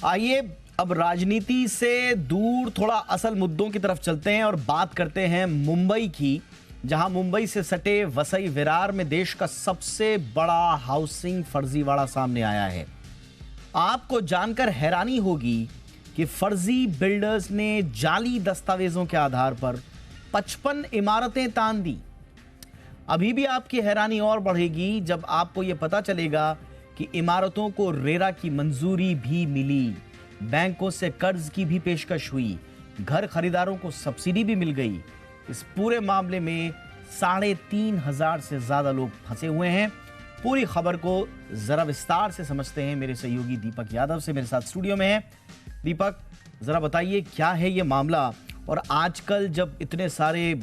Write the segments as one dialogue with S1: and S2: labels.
S1: आइए अब राजनीति से दूर थोड़ा असल मुद्दों की तरफ चलते हैं और बात करते हैं मुंबई की, जहां मुंबई से सटे वसई विरार में देश का सबसे बड़ा हाउसिंग फर्जीवाड़ा सामने आया है। आपको जानकर हैरानी होगी कि फर्जी बिल्डर्स ने जाली दस्तावेजों के आधार पर 55 इमारतें तान दी। अभी भी आपकी हैरानी और बढ़ेगी जब आपको यह पता चलेगा कि इमारतों को रेरा की मंजूरी भी मिली, बैंकों से कर्ज की भी पेशकश हुई, घर खरीदारों को सब्सिडी भी मिल गई। इस पूरे मामले में 3,500 से ज्यादा लोग फंसे हुए हैं। पूरी खबर को जरा विस्तार से समझते हैं। मेरे सहयोगी दीपक यादव से मेरे साथ स्टूडियो में है। दीपक, जरा बताइए क्या है ये मामला, और आजकल जब इतने सारे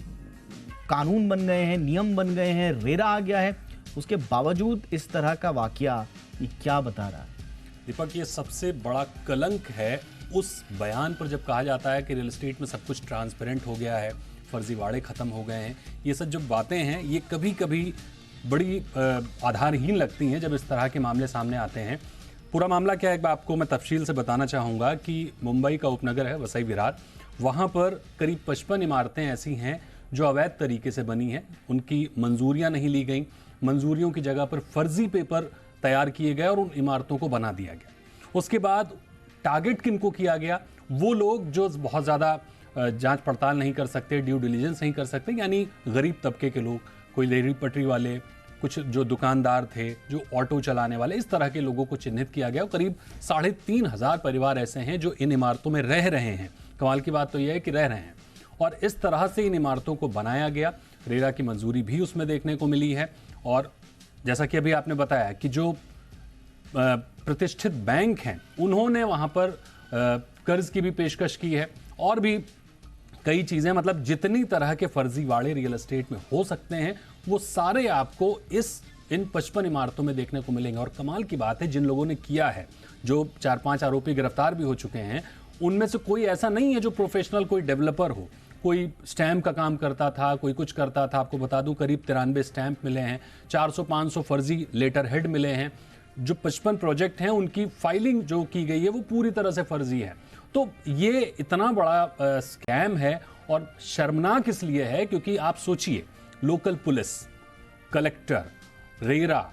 S1: कानून बन गए हैं, नियम बन गए हैं, रेरा आ गया है, उसके बावजूद इस तरह का वाकया ये क्या बता रहा है?
S2: दीपक, ये सबसे बड़ा कलंक है उस बयान पर जब कहा जाता है कि रियल एस्टेट में सब कुछ ट्रांसपेरेंट हो गया है, फर्जीवाड़े खत्म हो गए हैं। ये सब जो बातें हैं ये कभी कभी बड़ी आधारहीन लगती हैं जब इस तरह के मामले सामने आते हैं। पूरा मामला क्या है आपको मैं तफसील से बताना चाहूँगा कि मुंबई का उपनगर है वसई विरार, वहाँ पर करीब 55 इमारतें ऐसी हैं जो अवैध तरीके से बनी हैं। उनकी मंजूरियाँ नहीं ली गई, मंजूरियों की जगह पर फर्जी पेपर तैयार किए गए और उन इमारतों को बना दिया गया। उसके बाद टारगेट किनको किया गया? वो लोग जो बहुत ज़्यादा जांच पड़ताल नहीं कर सकते, ड्यू डिलीजेंस नहीं कर सकते, यानी गरीब तबके के लोग, कोई रेहड़ी पटरी वाले, कुछ जो दुकानदार थे, जो ऑटो चलाने वाले, इस तरह के लोगों को चिन्हित किया गया। करीब 3,500 परिवार ऐसे हैं जो इन इमारतों में रह रहे हैं। कमाल की बात तो यह है कि रह रहे हैं, और इस तरह से इन इमारतों को बनाया गया। रेरा की मंजूरी भी उसमें देखने को मिली है, और जैसा कि अभी आपने बताया कि जो प्रतिष्ठित बैंक हैं उन्होंने वहां पर कर्ज की भी पेशकश की है, और भी कई चीजें, मतलब जितनी तरह के फर्जीवाड़े रियल एस्टेट में हो सकते हैं वो सारे आपको इन 55 इमारतों में देखने को मिलेंगे। और कमाल की बात है, जिन लोगों ने किया है, जो 4-5 आरोपी गिरफ्तार भी हो चुके हैं, उनमें से कोई ऐसा नहीं है जो प्रोफेशनल कोई डेवलपर हो। कोई स्टैम्प का काम करता था, कोई कुछ करता था। आपको बता दूं करीब 93 स्टैम्प मिले हैं, 400-500 फर्जी लेटर हेड मिले हैं। जो 55 प्रोजेक्ट हैं उनकी फाइलिंग जो की गई है वो पूरी तरह से फर्जी है। तो ये इतना बड़ा स्कैम है, और शर्मनाक इसलिए है क्योंकि आप सोचिए, local police, collector, RERA,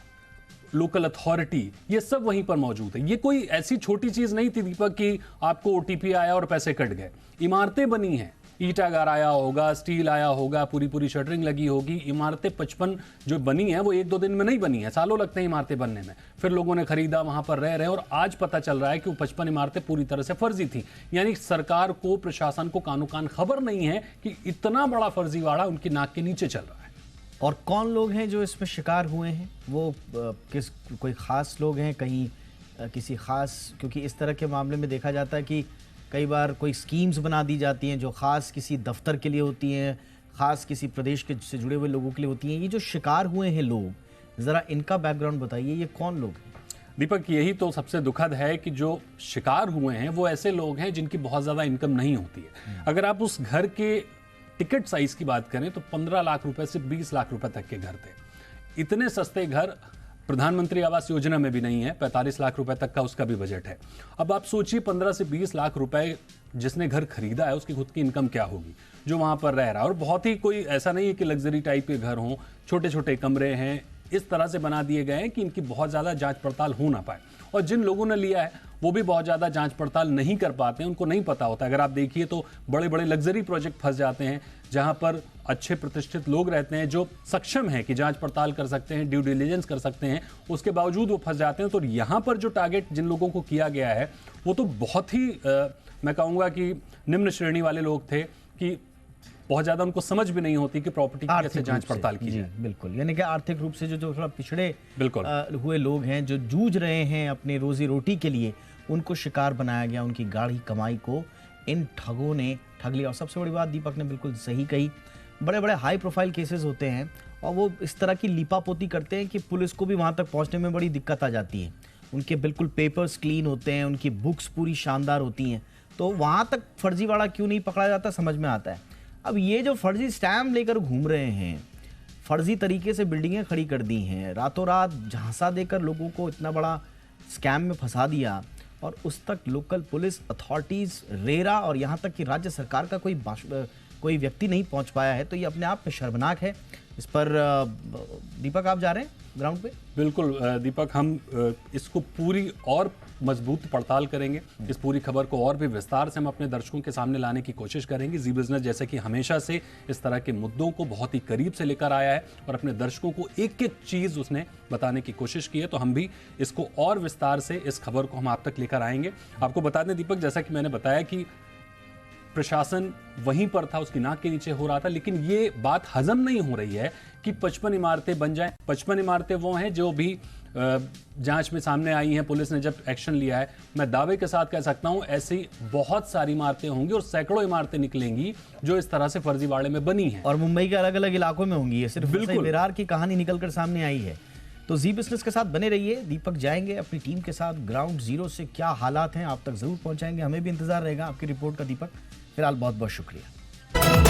S2: local authority, ये सब वहीं पर मौजूद है। ये कोई ऐसी छोटी चीज नहीं थी दीपक कि आपको ओटीपी आया और पैसे कट गए। इमारतें बनी हैं, ईटागार आया होगा, स्टील आया होगा, पूरी शटरिंग लगी होगी। इमारतें 55 जो बनी है वो 1-2 दिन में नहीं बनी है, सालों लगते हैं इमारतें बनने में। फिर लोगों ने खरीदा, वहां पर रह रहे हैं, और आज पता चल रहा है कि वो 55 इमारतें पूरी तरह से फर्जी थी। यानी सरकार को, प्रशासन को कानो कान खबर नहीं है कि इतना बड़ा फर्जीवाड़ा उनकी नाक के नीचे चल रहा है।
S1: और कौन लोग हैं जो इसमें शिकार हुए हैं? वो कोई खास लोग हैं, कहीं किसी खास, क्योंकि इस तरह के मामले में देखा जाता है कि कई बार कोई स्कीम्स बना दी जाती हैं जो खास किसी दफ्तर के लिए होती हैं, खास किसी प्रदेश के से जुड़े हुए लोगों के लिए होती हैं। ये जो शिकार हुए हैं लोग, ज़रा इनका बैकग्राउंड बताइए, ये कौन लोग हैं?
S2: दीपक, यही तो सबसे दुखद है कि जो शिकार हुए हैं वो ऐसे लोग हैं जिनकी बहुत ज़्यादा इनकम नहीं होती है। अगर आप उस घर के टिकट साइज की बात करें तो 15 लाख रुपए से 20 लाख रुपए तक के घर थे। इतने सस्ते घर प्रधानमंत्री आवास योजना में भी नहीं है। 45 लाख रुपए तक का उसका भी बजट है। अब आप सोचिए, 15 से 20 लाख रुपए जिसने घर खरीदा है उसकी खुद की इनकम क्या होगी, जो वहां पर रह रहा है। और बहुत ही कोई ऐसा नहीं है कि लग्जरी टाइप के घर हों, छोटे छोटे कमरे हैं, इस तरह से बना दिए गए हैं कि इनकी बहुत ज़्यादा जांच पड़ताल हो ना पाए। और जिन लोगों ने लिया है वो भी बहुत ज़्यादा जांच पड़ताल नहीं कर पाते हैं, उनको नहीं पता होता। अगर आप देखिए तो बड़े बड़े लग्जरी प्रोजेक्ट फंस जाते हैं जहां पर अच्छे प्रतिष्ठित लोग रहते हैं जो सक्षम हैं कि जांच पड़ताल कर सकते हैं, ड्यू डिलीजेंस कर सकते हैं, उसके बावजूद वो फंस जाते हैं। तो यहाँ पर जो टारगेट जिन लोगों को किया गया है वो तो बहुत ही मैं कहूँगा कि निम्न श्रेणी वाले लोग थे, कि बहुत ज्यादा उनको समझ भी नहीं होती कि प्रॉपर्टी की कैसे जांच पड़ताल की जाए।
S1: बिल्कुल, यानी कि आर्थिक रूप से जो थोड़ा पिछड़े
S2: बिल्कुल
S1: हुए लोग हैं, जो जूझ रहे हैं अपनी रोजी रोटी के लिए, उनको शिकार बनाया गया। उनकी गाढ़ी कमाई को इन ठगों ने ठग लिया। और सबसे बड़ी बात दीपक ने बिल्कुल सही कही, बड़े बड़े हाई प्रोफाइल केसेस होते हैं और वो इस तरह की लीपापोती करते हैं कि पुलिस को भी वहाँ तक पहुँचने में बड़ी दिक्कत आ जाती है। उनके बिल्कुल पेपर्स क्लीन होते हैं, उनकी बुक्स पूरी शानदार होती हैं, तो वहाँ तक फर्जीवाड़ा क्यों नहीं पकड़ा जाता समझ में आता है। अब ये जो फर्जी स्टैम्प लेकर घूम रहे हैं, फर्जी तरीके से बिल्डिंगें खड़ी कर दी हैं, रातों रात झांसा देकर लोगों को इतना बड़ा स्कैम में फंसा दिया, और उस तक लोकल पुलिस अथॉरिटीज, रेरा और यहाँ तक कि राज्य सरकार का कोई व्यक्ति नहीं पहुंच पाया है, तो ये अपने आप में शर्मनाक है। इस पर दीपक आप जा रहे हैं ग्राउंड पे?
S2: बिल्कुल दीपक, हम इसको पूरी और मजबूत पड़ताल करेंगे। इस पूरी खबर को और भी विस्तार से हम अपने दर्शकों के सामने लाने की कोशिश करेंगे। जी बिजनेस जैसे कि हमेशा से इस तरह के मुद्दों को बहुत ही करीब से लेकर आया है और अपने दर्शकों को एक एक चीज उसने बताने की कोशिश की है, तो हम भी इसको और विस्तार से इस खबर को हम आप तक लेकर आएंगे। आपको बता दें दीपक, जैसा कि मैंने बताया कि प्रशासन वहीं पर था, उसकी नाक के नीचे हो रहा था, लेकिन ये बात हजम नहीं हो रही है कि 55 इमारतें बन जाएं। 55 इमारतें वो हैं जो भी जांच में सामने आई हैं, पुलिस ने जब एक्शन लिया है। मैं दावे के साथ कह सकता हूं ऐसी बहुत सारी इमारतें होंगी और सैकड़ों इमारतें निकलेंगी जो इस तरह से फर्जीवाड़े में बनी हैं,
S1: और मुंबई के अलग अलग इलाकों में होंगी। ये सिर्फ वसई विरार की कहानी निकलकर सामने आई है। तो जी बिजनेस के साथ बने रहिए। दीपक जाएंगे अपनी टीम के साथ ग्राउंड जीरो से, क्या हालात हैं आप तक जरूर पहुंचाएंगे। हमें भी इंतजार रहेगा आपकी रिपोर्ट का दीपक। फिलहाल बहुत बहुत शुक्रिया।